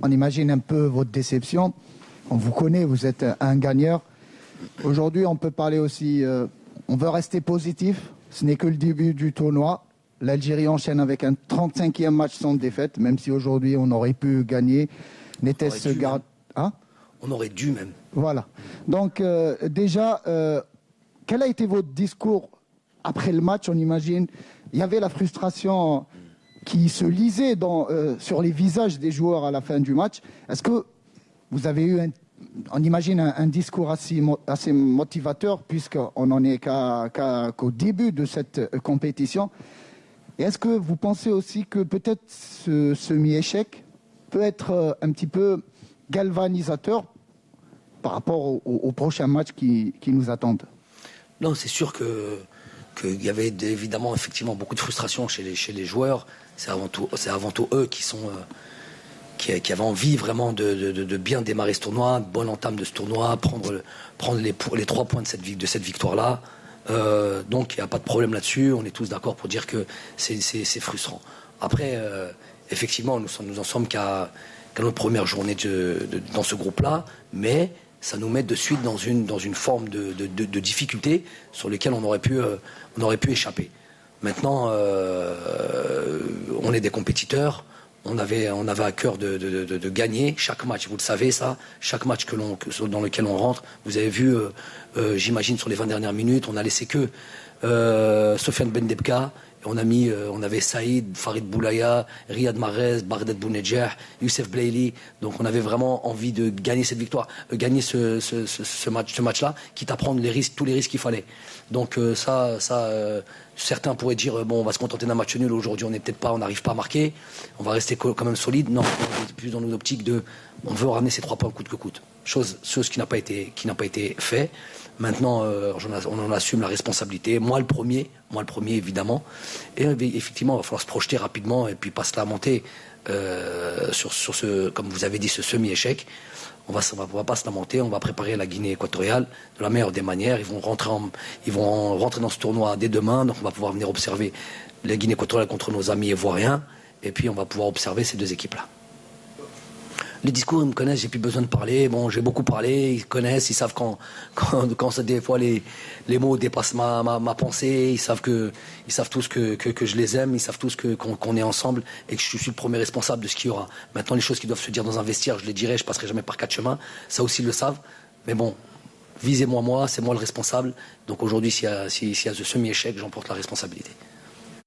On imagine un peu votre déception. On vous connaît, vous êtes un gagneur. Aujourd'hui, on peut parler aussi, on veut rester positif. Ce n'est que le début du tournoi. L'Algérie enchaîne avec un 35e match sans défaite, même si aujourd'hui on aurait pu gagner. N'était-ce garde... Hein? On aurait dû même. Voilà. Donc déjà, quel a été votre discours après le match? On imagine, il y avait la frustration qui se lisait sur les visages des joueurs à la fin du match. Est-ce que vous avez eu, on imagine, un discours assez motivateur, puisqu'on n'en est qu'au début de cette compétition? Et est-ce que vous pensez aussi que peut-être ce semi-échec peut être un petit peu galvanisateur par rapport aux prochains matchs qui nous attendent? Non, c'est sûr qu'il y avait évidemment effectivement beaucoup de frustration chez les joueurs. C'est avant tout eux qui avaient envie vraiment de bien démarrer ce tournoi, bonne entame de ce tournoi, prendre les 3 points de cette victoire-là. Donc il n'y a pas de problème là-dessus. On est tous d'accord pour dire que c'est frustrant. Après, effectivement, nous en sommes qu'à notre première journée dans ce groupe-là, mais ça nous met de suite dans une forme de difficulté sur lesquelles on aurait pu échapper. Maintenant, on est des compétiteurs. On avait à cœur de gagner chaque match. Vous le savez, ça. Chaque match dans lequel on rentre. Vous avez vu, j'imagine, sur les 20 dernières minutes, on a laissé que Sofiane Bendebka. On avait Saïd, Farid Boulaya, Riyad Mahrez, Bardet Bounedjah, Youssef Blaili. Donc on avait vraiment envie de gagner cette victoire, gagner ce match-là, quitte à prendre tous les risques qu'il fallait. Donc certains pourraient dire bon, on va se contenter d'un match nul. Aujourd'hui, on n'arrive pas à marquer. On va rester quand même solide. Non, on est plus dans une optique on veut ramener ces 3 points coûte que coûte. Chose qui n'a pas été fait. Maintenant, on en assume la responsabilité. Moi le premier évidemment. Et effectivement, il va falloir se projeter rapidement et puis pas se lamenter sur ce, comme vous avez dit, ce semi-échec. On va pas se lamenter. On va préparer la Guinée équatoriale de la meilleure des manières. Ils vont rentrer dans ce tournoi dès demain. Donc on va pouvoir venir observer la Guinée équatoriale contre nos amis ivoiriens. Et puis on va pouvoir observer ces 2 équipes-là. Les discours, ils me connaissent, j'ai plus besoin de parler. Bon, j'ai beaucoup parlé, ils connaissent, ils savent quand des fois les mots dépassent ma pensée, ils savent tous que je les aime, ils savent tous qu'on est ensemble et que je suis le premier responsable de ce qu'il y aura. Maintenant, les choses qui doivent se dire dans un vestiaire, je les dirai, je passerai jamais par 4 chemins. Ça aussi, ils le savent. Mais bon, visez-moi, c'est moi le responsable. Donc aujourd'hui, s'il y a ce semi-échec, j'en porte la responsabilité.